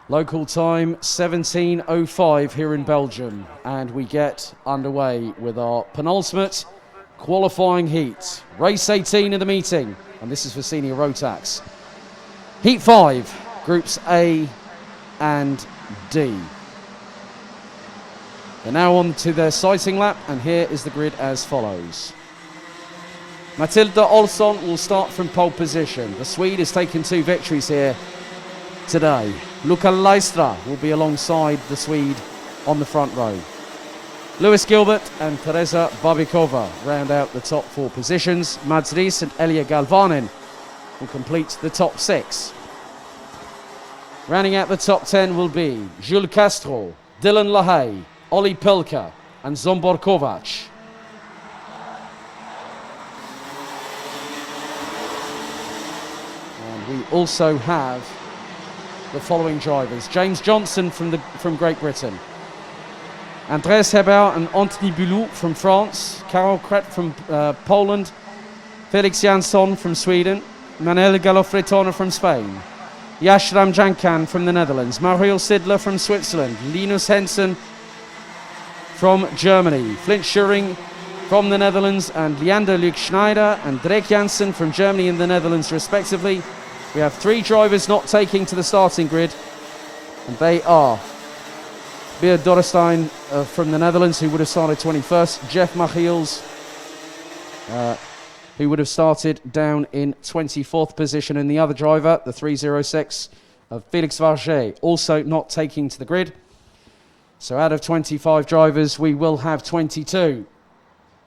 Local time 17:05 here in Belgium, and we get underway with our penultimate qualifying heat. Race 18 in the meeting, and this is for senior Rotax. Heat 5, groups A and D. They're now on to their sighting lap, and here is the grid as follows. Matilda Olsson will start from pole position. The Swede has taken 2 victories here today. Luca Leistra will be alongside the Swede on the front row. Lewis Gilbert and Teresa Babikova round out the top 4 positions. Mads Ries and Elia Galvanin will complete the top 6. Rounding out the top 10 will be Jules Castro, Dylan LaHaye, Olli Pilka and Zombor Kovac. And we also have the following drivers: James Johnson from Great Britain, Andreas Hebert and Anthony Boulou from France, Karol Kret from Poland, Felix Jansson from Sweden, Manuel Galofretona from Spain, Yashram Jankan from the Netherlands, Mario Sidler from Switzerland, Linus Hensen from Germany, Flint Schuring from the Netherlands, and Leander Luc Schneider and Drake Janssen from Germany and the Netherlands respectively. We have 3 drivers not taking to the starting grid, and they are Beer Dorrestein from the Netherlands, who would have started 21st, Jeff Machiels, who would have started down in 24th position, and the other driver, the 306 of Felix Varget, also not taking to the grid. So out of 25 drivers, we will have 22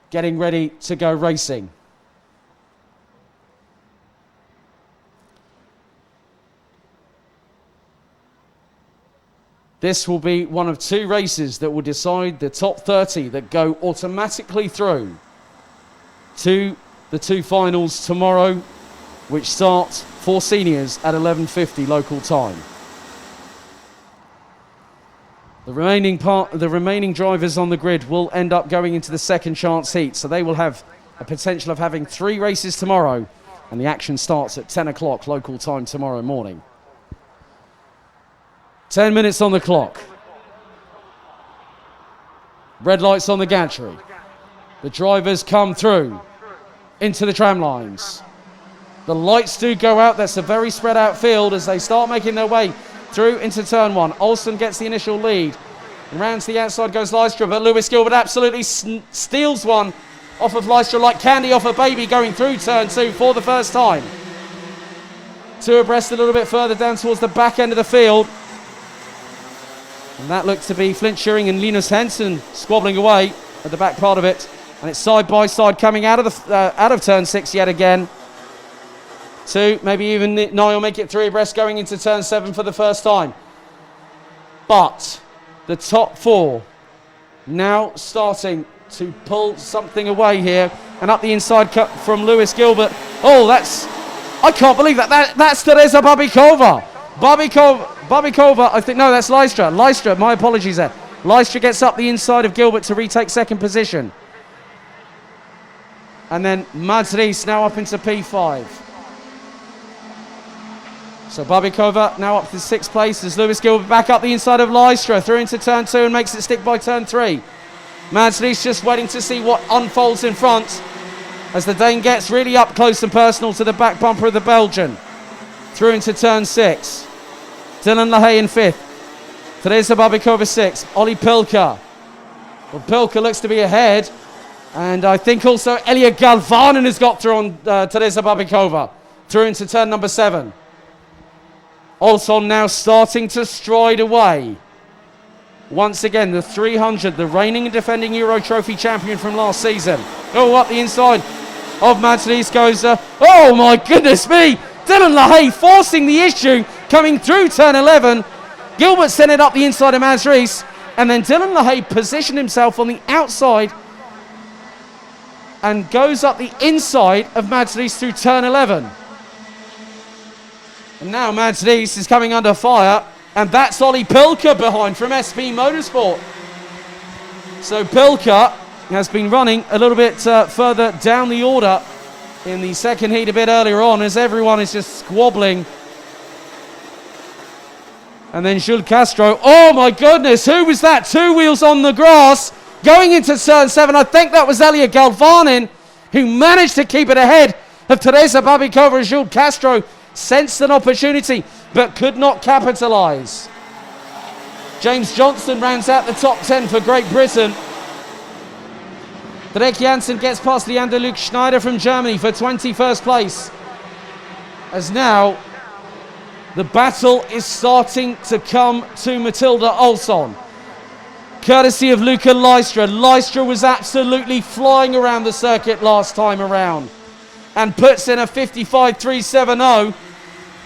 getting ready to go racing. This will be one of 2 races that will decide the top 30 that go automatically through to the 2 finals tomorrow, which start for seniors at 11:50 local time. The remaining drivers on the grid will end up going into the second chance heat, so they will have a potential of having 3 races tomorrow, and the action starts at 10 o'clock local time tomorrow morning. 10 minutes on the clock. Red lights on the gantry. The drivers come through into the tram lines. The lights do go out. That's a very spread out field as they start making their way through into turn 1. Olsen gets the initial lead. And round to the outside goes Leistra, but Lewis Gilbert absolutely steals one off of Leistra like candy off a baby going through turn 2 for the first time. 2 abreast a little bit further down towards the back end of the field. And that looked to be Flint Schuring and Linus Hensen squabbling away at the back part of it. And it's side by side coming out of turn 6 yet again. 2, maybe even Niall make it 3 abreast going into turn 7 for the first time. But the top 4 now starting to pull something away here. And up the inside cut from Lewis Gilbert. Oh, I can't believe that. That's Teresa Babikova. Babikova, I think, no, that's Leistra. Leistra, my apologies there. Leistra gets up the inside of Gilbert to retake second position. And then Mads Ries now up into P5. So Babikova now up to 6th place as Lewis Gilbert back up the inside of Leistra, through into turn 2 and makes it stick by turn 3. Mads Ries just waiting to see what unfolds in front as the Dane gets really up close and personal to the back bumper of the Belgian. Through into turn 6. Dylan LaHaye in 5th. Teresa Babikova 6th. Olli Pilka. Well, Pilka looks to be ahead. And I think also Elia Galvanin has got through on Teresa Babikova. Through into turn number 7. Olsson now starting to stride away. Once again, the 300, the reigning and defending Euro Trophy champion from last season. Oh, up the inside of Mads Ries goes, oh my goodness me! Dylan LaHaye forcing the issue, coming through turn 11. Gilbert sent it up the inside of Mads Ries, and then Dylan LaHaye positioned himself on the outside and goes up the inside of Mads Ries through turn 11. And now Mads Ries is coming under fire, and that's Olli Pilka behind from SP Motorsport. So Pilka has been running a little bit further down the order in the second heat a bit earlier on, as everyone is just squabbling And then Jules Castro. Oh my goodness, who was that? 2 wheels on the grass going into turn 7. I think that was Elia Galvanin, who managed to keep it ahead of Teresa Babikova. And Jules Castro sensed an opportunity but could not capitalize. James Johnson rounds out the top 10 for Great Britain. Drek Janssen gets past Leander Luke Schneider from Germany for 21st place. As now the battle is starting to come to Matilda Olsson, courtesy of Luca Lystra. Lystra was absolutely flying around the circuit last time around and puts in a 55.370.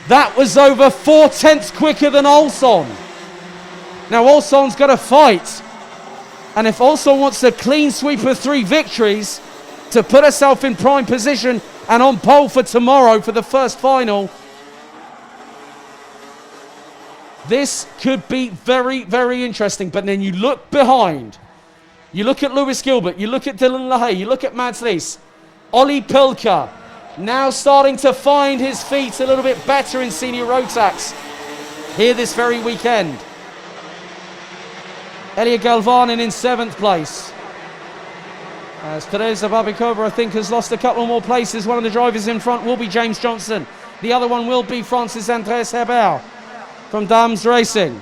That was over 4/10 quicker than Olsson. Now Olsson's got to fight, and if Olsson wants a clean sweep of 3 victories to put herself in prime position and on pole for tomorrow for the first final, this could be very, very interesting. But then you look behind. You look at Lewis Gilbert. You look at Dylan LaHaye. You look at Mads Lies. Olli Pilka now starting to find his feet a little bit better in senior Rotax here this very weekend. Elia Galvanin in 7th place. As Teresa Babikova, I think, has lost a couple more places. One of the drivers in front will be James Johnson. The other one will be Francis Andreas Herbert from Dams Racing.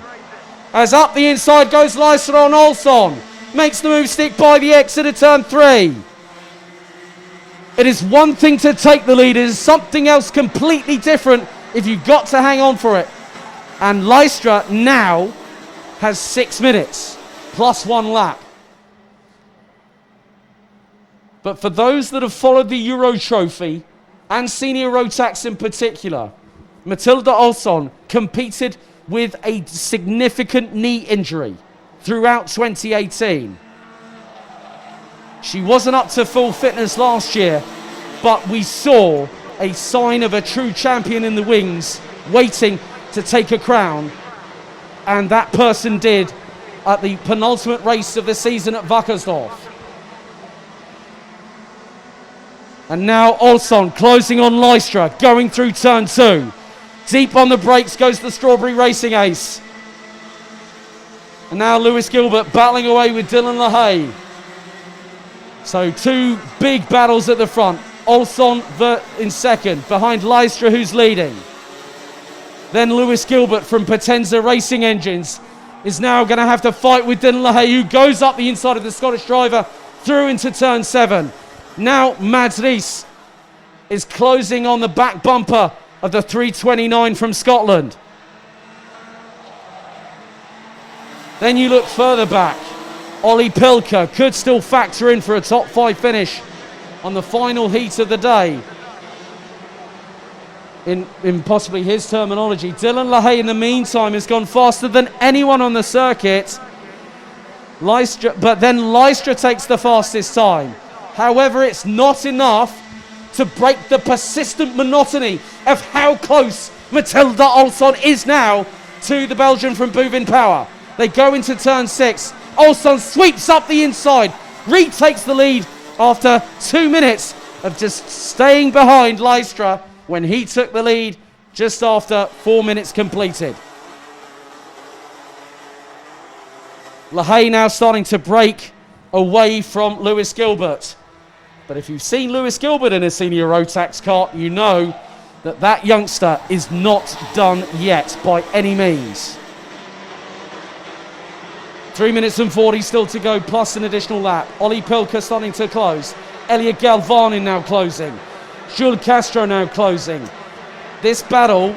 As up the inside goes Lystra on Olsson. Makes the move stick by the exit of turn 3. It is one thing to take the lead. It is something else completely different if you've got to hang on for it. And Lystra now has 6 minutes plus 1 lap. But for those that have followed the Euro Trophy and Senior Rotax in particular, Matilda Olsson competed with a significant knee injury throughout 2018. She wasn't up to full fitness last year, but we saw a sign of a true champion in the wings waiting to take a crown, and that person did at the penultimate race of the season at Wackersdorf. And now Olsson closing on Lystra, going through turn 2. Deep on the brakes goes the Strawberry Racing ace. And now Lewis Gilbert battling away with Dylan LaHaye. So 2 big battles at the front. Olsson in 2nd, behind Lystra, who's leading. Then Lewis Gilbert from Potenza Racing Engines is now going to have to fight with Dylan LaHaye, who goes up the inside of the Scottish driver through into turn 7. Now Mads Lies is closing on the back bumper of the 329 from Scotland. Then you look further back. Olli Pilka could still factor in for a top 5 finish on the final heat of the day. In possibly his terminology. Dylan LaHaye in the meantime has gone faster than anyone on the circuit. But then Lystra takes the fastest time. However, it's not enough to break the persistent monotony of how close Matilda Olsson is now to the Belgian from Bouvin Power. They go into turn 6. Olsson sweeps up the inside, retakes the lead after 2 minutes of just staying behind Lystra when he took the lead just after 4 minutes completed. LaHaye now starting to break away from Lewis Gilbert. But if you've seen Lewis Gilbert in a senior Rotax kart, you know that that youngster is not done yet by any means. 3 minutes and 40 still to go, plus an additional lap. Olli Pilka starting to close. Elia Galvanin now closing. Jules Castro now closing. This battle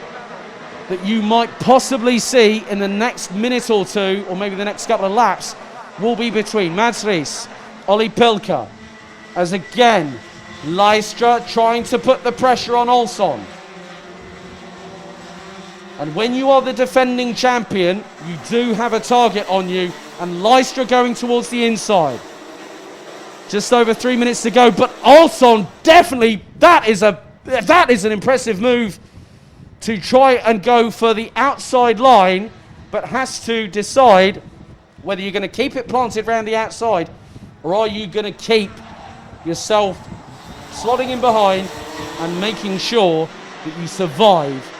that you might possibly see in the next minute or two, or maybe the next couple of laps, will be between Mads Lies, Olli Pilka, as again, Lystra trying to put the pressure on Olsson. And when you are the defending champion, you do have a target on you, and Lystra going towards the inside. Just over 3 minutes to go, but Olsson definitely, that is an impressive move to try and go for the outside line, but has to decide whether you're going to keep it planted around the outside, or are you going to keep yourself slotting in behind and making sure that you survive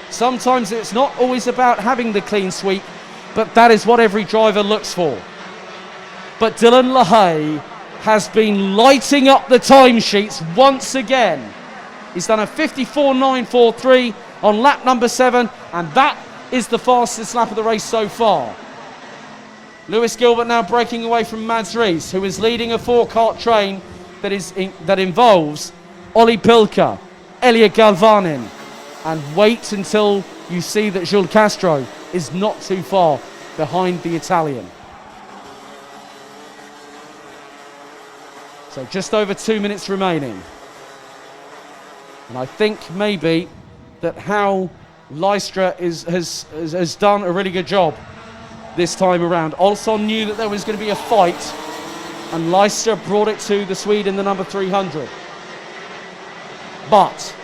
Sometimes it's not always about having the clean sweep, but that is what every driver looks for. But Dylan LaHaye has been lighting up the timesheets once again. He's done a 54.943 on lap number 7, and that is the fastest lap of the race so far. Lewis Gilbert now breaking away from Mads Rees, who is leading a 4-cart train that involves Olli Pilka, Elia Galvanin, and wait until you see that Jules Castro is not too far behind the Italian. So just over 2 minutes remaining. And I think maybe that how Lystra has done a really good job this time around. Olsson knew that there was going to be a fight, and Lystra brought it to the Swede in the number 300. But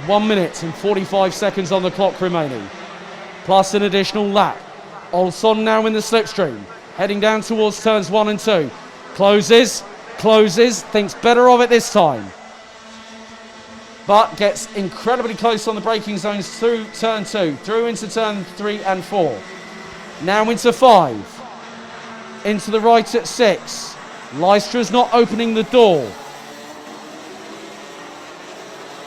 1 minute and 45 seconds on the clock remaining, plus an additional lap. Olsson now in the slipstream, heading down towards turns 1 and 2. Closes, thinks better of it this time, but gets incredibly close on the braking zones through turn 2, through into turn 3 and 4. Now into 5, into the right at 6. Lystra's not opening the door.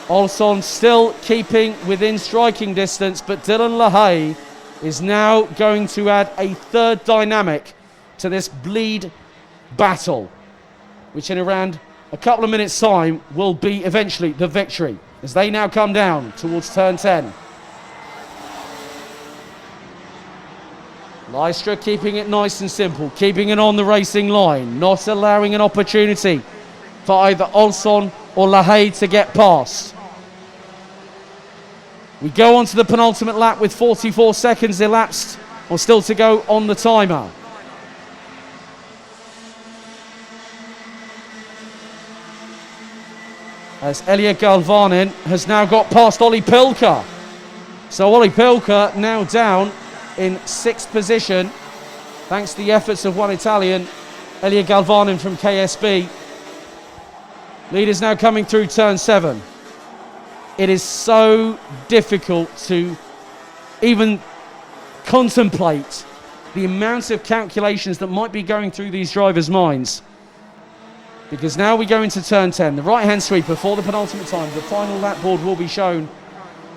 Olsson still keeping within striking distance, but Dylan LaHaye is now going to add a third dynamic to this bleed battle, which in around a couple of minutes' time will be eventually the victory, as they now come down towards turn 10. Lystra keeping it nice and simple, keeping it on the racing line, not allowing an opportunity for either Olsson or LaHaye to get past. We go on to the penultimate lap with 44 seconds elapsed, or still to go on the timer. As Elia Galvanin has now got past Olli Pilka. So Olli Pilka now down in 6th position, thanks to the efforts of one Italian, Elia Galvanin from KSB. Leaders now coming through turn 7. It is so difficult to even contemplate the amount of calculations that might be going through these drivers' minds. Because now we go into turn 10, the right-hand sweeper for the penultimate time. The final lap board will be shown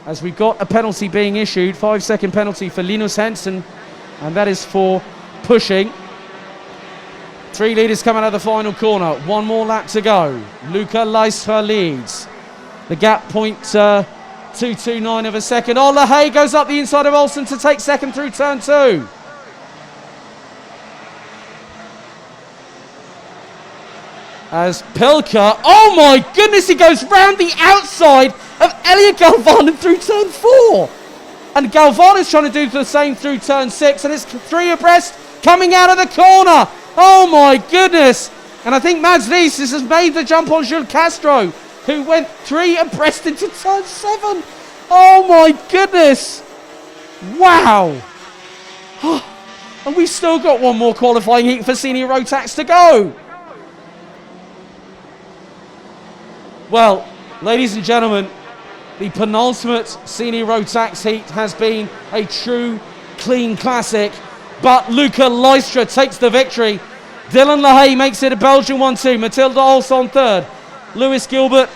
as we've got a penalty being issued, 5-second penalty for Linus Hansen, and that is for pushing. 3 leaders come out of the final corner. 1 more lap to go. Luca Lystra leads. The gap 0.229 of a second. Oh, LaHaye goes up the inside of Olsson to take second through turn 2. As Pilka, oh my goodness, he goes round the outside of Elia Galvanin through turn 4. And Galvanin is trying to do the same through turn 6, and it's 3 abreast coming out of the corner. Oh my goodness. And I think Mads Rees has made the jump on Jules Castro, who went 3 abreast into turn 7. Oh my goodness. Wow. And we've still got 1 more qualifying heat for senior Rotax to go. Well, ladies and gentlemen, the penultimate senior Rotax heat has been a true clean classic, but Luca Lystra takes the victory. Dylan LaHaye makes it a Belgian 1-2. Matilda Olsson 3rd. Lewis Gilbert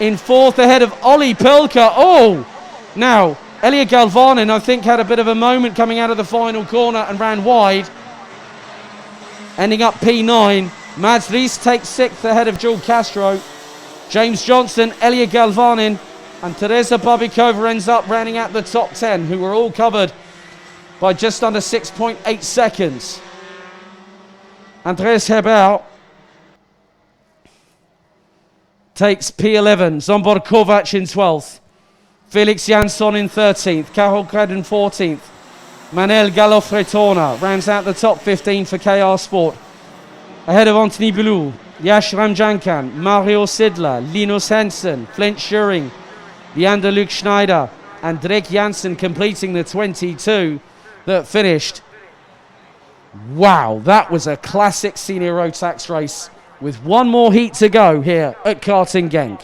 in 4th ahead of Olli Pilka. Oh, now Elia Galvanin, I think, had a bit of a moment coming out of the final corner and ran wide, ending up P9. Mads Rees takes 6th ahead of Jules Castro. James Johnson, Elia Galvanin, and Teresa Babikova ends up rounding out the top 10, who were all covered by just under 6.8 seconds. Andreas Hebel takes P11, Zombor Kovac in 12th, Felix Jansson in 13th, Karol Krad in 14th, Manel Galofretona rounds out the top 15 for KR Sport, ahead of Anthony Boulou, Yash Ramjankan, Mario Sidler, Linus Hansen, Flint Schuring, Leander Luke Schneider, and Drake Janssen completing the 22 that finished. Wow, that was a classic senior Rotax race with 1 more heat to go here at Karting Genk.